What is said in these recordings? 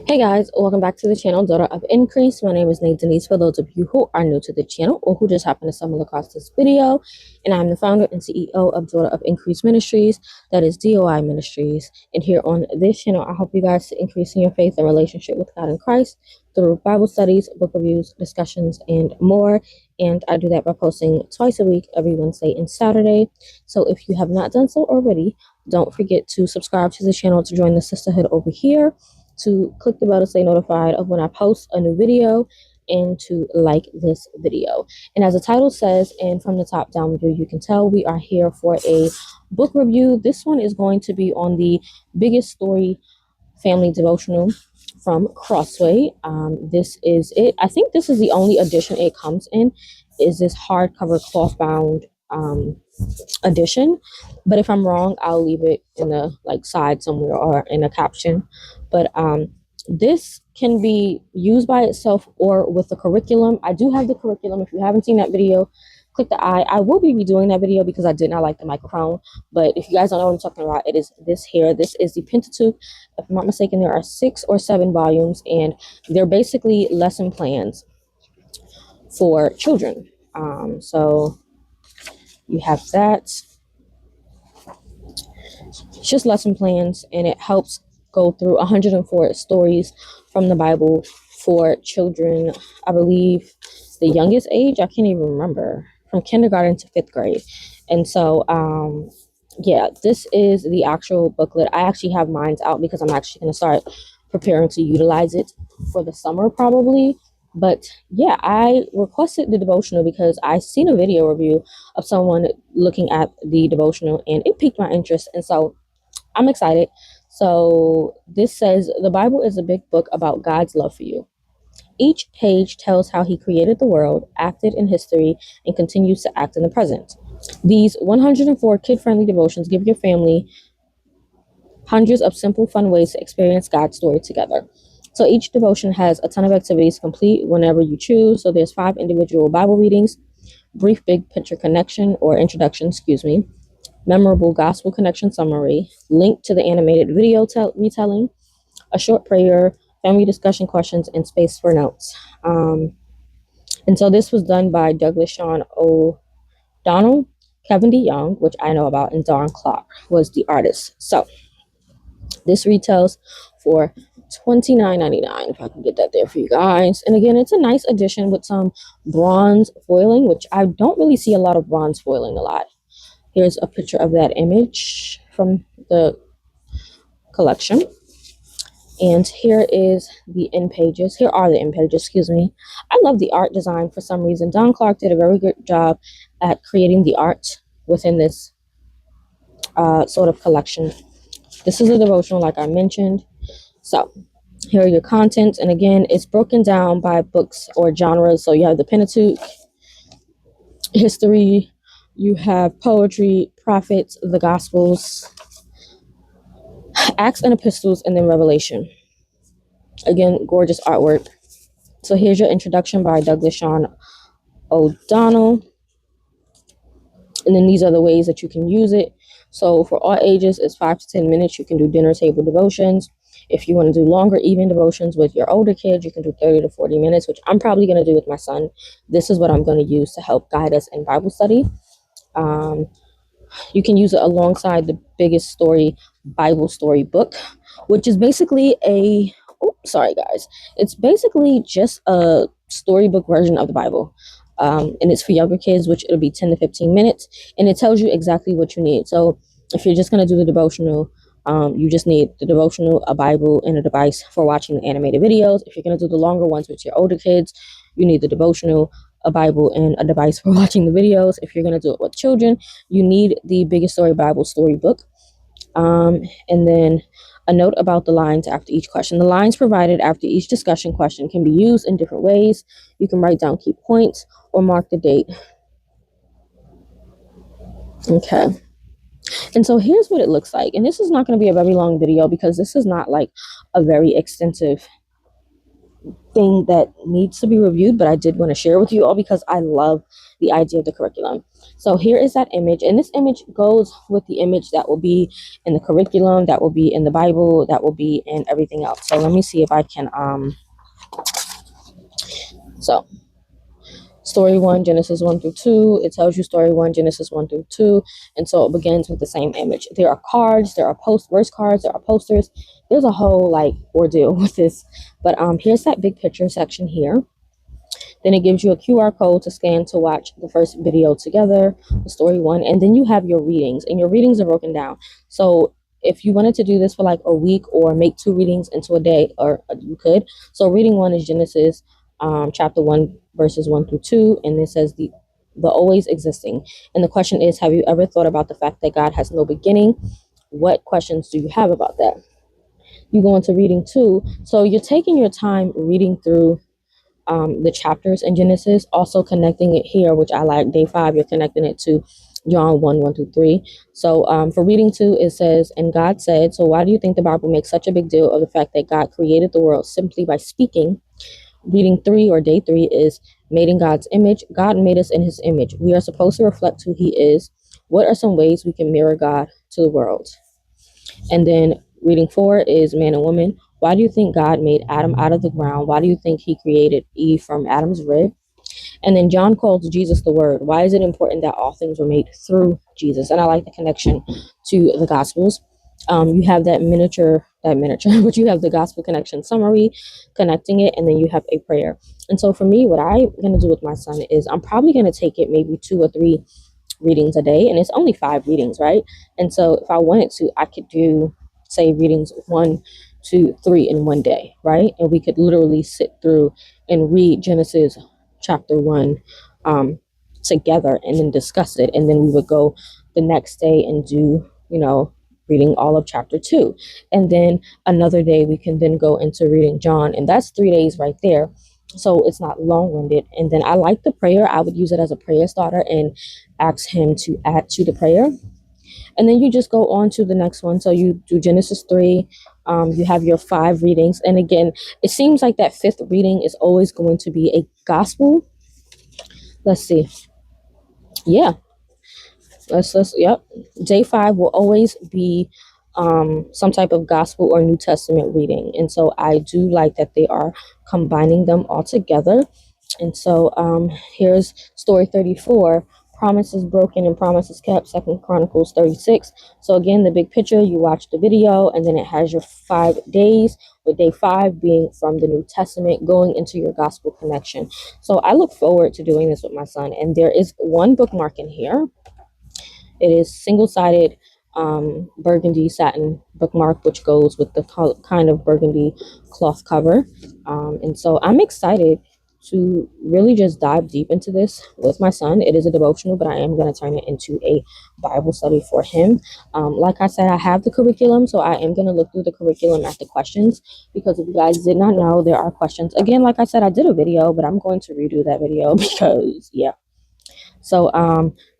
Hey guys, welcome back to the channel, Daughter of Increase. My name is Nate Denise for those of you who are new to the channel or who just happen to stumble across this video. And I'm the founder and CEO of Daughter of Increase Ministries, that is DOI Ministries. And here on this channel, I help you guys to increase in your faith and relationship with God and Christ through Bible studies, book reviews, discussions, and more. And I do that by posting twice a week, every Wednesday and Saturday. So if you have not done so already, don't forget to subscribe to the channel to join the sisterhood over here, to click the bell to stay notified of when I post a new video, and to like this video. And as the title says, and from the top down view, you can tell we are here for a book review. This one is going to be on the Biggest Story Family Devotional from Crossway. This is it. I think this is the only edition it comes in, is this hardcover cloth bound edition, but if I'm wrong, I'll leave it in the side somewhere or in a caption. But this can be used by itself or with the curriculum. I do have the curriculum. If you haven't seen that video, click the I will be redoing that video because I did not like the microphone. But if you guys don't know what I'm talking about, it is this here. This is the Pentateuch. If I'm not mistaken, there are 6 or 7 volumes, and they're basically lesson plans for children. So you have that. It's just lesson plans, and it helps go through 104 stories from the Bible for children. I believe the youngest age, I can't even remember, from kindergarten to 5th grade. And so, yeah, this is the actual booklet. I actually have mine out because I'm actually going to start preparing to utilize it for the summer probably. But yeah, I requested the devotional because I seen a video review of someone looking at the devotional and it piqued my interest. And so I'm excited. So this says, the Bible is a big book about God's love for you. Each page tells how he created the world, acted in history, and continues to act in the present. These 104 kid-friendly devotions give your family hundreds of simple, fun ways to experience God's story together. So each devotion has a ton of activities to complete whenever you choose. So there's 5 individual Bible readings, brief big picture connection or introduction, memorable gospel connection summary, link to the animated video retelling, a short prayer, family discussion questions, and space for notes. And so this was done by Douglas Sean O'Donnell, Kevin D. Young, which I know about, and Don Clark was the artist. So this retails for $29.99, if I can get that there for you guys. And again, it's a nice addition with some bronze foiling, which I don't really see a lot of bronze foiling a lot. Here's a picture of that image from the collection. And here is the end pages. Here are the end pages, excuse me. I love the art design for some reason. Don Clark did a very good job at creating the art within this sort of collection. This is a devotional, like I mentioned. So here are your contents. And again, it's broken down by books or genres. So you have the Pentateuch, history, you have poetry, prophets, the Gospels, Acts and Epistles, and then Revelation. Again, gorgeous artwork. So here's your introduction by Douglas Sean O'Donnell. And then these are the ways that you can use it. So for all ages, it's 5 to 10 minutes. You can do dinner table devotions. If you want to do longer evening devotions with your older kids, you can do 30 to 40 minutes, which I'm probably going to do with my son. This is what I'm going to use to help guide us in Bible study. You can use it alongside the Biggest Story Bible story book, which is basically it's basically just a storybook version of the Bible. And it's for younger kids, which it'll be 10 to 15 minutes, and it tells you exactly what you need. So if you're just going to do the devotional, you just need the devotional, a Bible, and a device for watching the animated videos. If you're going to do the longer ones with your older kids, you need the devotional, a Bible, and a device for watching the videos. If you're going to do it with children, you need the Biggest Story Bible storybook. And then a note about the lines after each question. The lines provided after each discussion question can be used in different ways. You can write down key points or mark the date. Okay. And so here's what it looks like. And this is not going to be a very long video because this is not like a very extensive thing that needs to be reviewed, but I did want to share with you all because I love the idea of the curriculum. So here is that image, and this image goes with the image that will be in the curriculum, that will be in the Bible, that will be in everything else. So let me see if I can so story 1, Genesis 1 through 2. It tells you story 1, Genesis 1 through 2. And so it begins with the same image. There are cards, there are verse cards, there are posters. There's a whole like ordeal with this. But here's that big picture section here. Then it gives you a QR code to scan to watch the first video together, the story 1. And then you have your readings, and your readings are broken down. So if you wanted to do this for like a week or make 2 readings into a day, or you could. So reading 1 is Genesis chapter 1, verses 1 through 2. And it says the always existing. And the question is, have you ever thought about the fact that God has no beginning? What questions do you have about that? You go into reading 2. So you're taking your time reading through the chapters in Genesis, also connecting it here, which I like. Day 5, you're connecting it to John 1, 1 through 3. So for reading 2, it says, and God said, so why do you think the Bible makes such a big deal of the fact that God created the world simply by speaking? Reading 3, or day 3, is made in God's image. God made us in his image. We are supposed to reflect who he is. What are some ways we can mirror God to the world? And then reading 4 is man and woman. Why do you think God made Adam out of the ground? Why do you think he created Eve from Adam's rib? And then John calls Jesus the Word. Why is it important that all things were made through Jesus? And I like the connection to the Gospels. You have that miniature, but you have the Gospel connection summary, connecting it, and then you have a prayer. And so for me, what I'm going to do with my son is I'm probably going to take it maybe 2 or 3 readings a day, and it's only 5 readings, right? And so if I wanted to, I could do, say, readings 1, 2, 3 in one day, right? And we could literally sit through and read Genesis chapter 1 together and then discuss it, and then we would go the next day and do, reading all of chapter 2, and then another day we can then go into reading John, and that's 3 days right there. So it's not long-winded. And then I like the prayer. I would use it as a prayer starter and ask him to add to the prayer. And then you just go on to the next one. So you do Genesis 3. You have your 5 readings. And again, it seems like that 5th reading is always going to be a gospel. Let's see. Yeah. Yep. Day 5 will always be some type of gospel or New Testament reading. And so I do like that they are combining them all together. And so here's story 34, promises broken and promises kept, 2 Chronicles 36. So again, the big picture, you watch the video, and then it has your 5 days, with day 5 being from the New Testament, going into your gospel connection. So I look forward to doing this with my son. And there is one bookmark in here. It is single-sided burgundy satin bookmark, which goes with the kind of burgundy cloth cover. And so I'm excited to really just dive deep into this with my son. It is a devotional, but I am going to turn it into a Bible study for him. Like I said, I have the curriculum, so I am going to look through the curriculum at the questions, because if you guys did not know, there are questions. Again, like I said, I did a video, but I'm going to redo that video because, yeah. So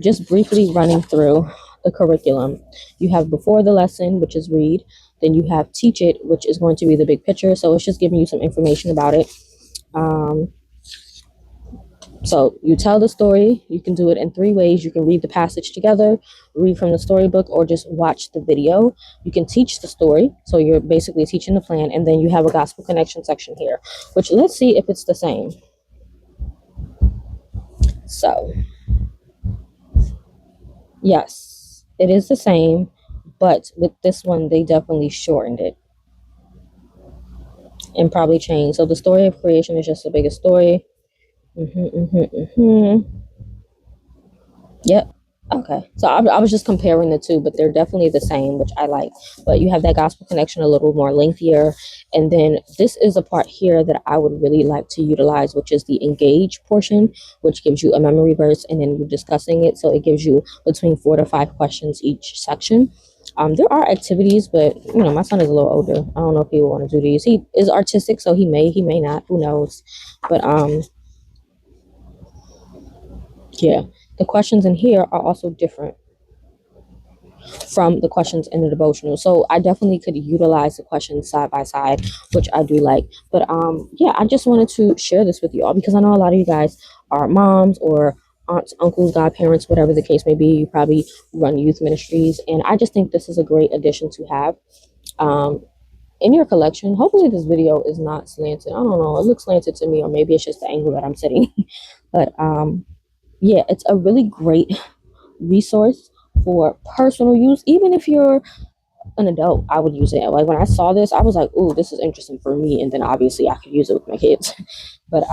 just briefly running through the curriculum. You have before the lesson, which is read. Then you have teach it, which is going to be the big picture. So it's just giving you some information about it. So you tell the story. You can do it in 3 ways. You can read the passage together, read from the storybook, or just watch the video. You can teach the story. So you're basically teaching the plan. And then you have a gospel connection section here, which let's see if it's the same. So yes, it is the same, but with this one, they definitely shortened it and probably changed. So the story of creation is just the biggest story. Yep. Okay. So I was just comparing the 2, but they're definitely the same, which I like. But you have that gospel connection a little more lengthier. And then this is a part here that I would really like to utilize, which is the engage portion, which gives you a memory verse, and then you're discussing it. So it gives you between 4 to 5 questions each section. There are activities, but my son is a little older. I don't know if he will want to do these. He is artistic, so he may not. Who knows? But yeah, the questions in here are also different. from the questions in the devotional. So I definitely could utilize the questions side by side, which I do like. But yeah, I just wanted to share this with you all because I know a lot of you guys are moms or aunts, uncles, godparents, whatever the case may be. You probably run youth ministries, and I just think this is a great addition to have in your collection. Hopefully this video is not slanted. I don't know, it looks slanted to me, or maybe it's just the angle that I'm sitting. But yeah, it's a really great resource for personal use. Even if you're an adult, I would use it. Like when I saw this, I was like, "Oh, this is interesting for me," and then obviously I could use it with my kids. But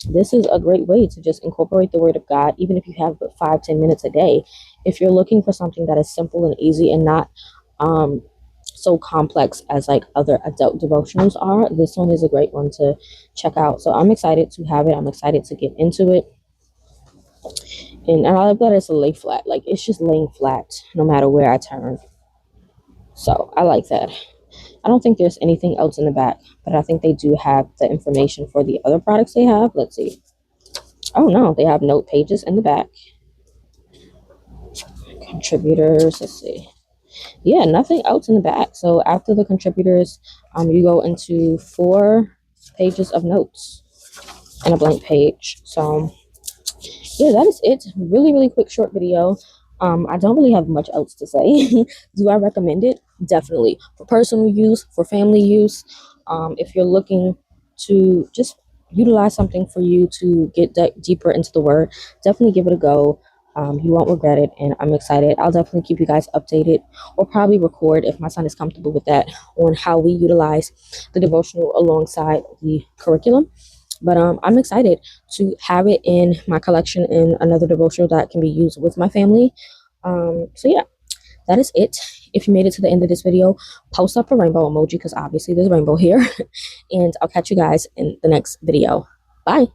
this is a great way to just incorporate the Word of God, even if you have but 5-10 minutes a day. If you're looking for something that is simple and easy and not so complex as like other adult devotionals are, this one is a great one to check out. So I'm excited to have it. I'm excited to get into it. And I love that it's a lay flat. Like it's just laying flat no matter where I turn. So I like that. I don't think there's anything else in the back, but I think they do have the information for the other products they have. Let's see. Oh no, they have note pages in the back. Contributors, let's see. Yeah, nothing else in the back. So after the contributors, you go into 4 pages of notes and a blank page. So yeah, that is it. Really, really quick, short video. I don't really have much else to say. Do I recommend it? Definitely. For personal use, for family use. If you're looking to just utilize something for you to get deeper into the Word, definitely give it a go. You won't regret it, and I'm excited. I'll definitely keep you guys updated, or probably record if my son is comfortable with that, on how we utilize the devotional alongside the curriculum. But I'm excited to have it in my collection in another devotional that can be used with my family. So yeah, that is it. If you made it to the end of this video, post up a rainbow emoji because obviously there's a rainbow here. And I'll catch you guys in the next video. Bye.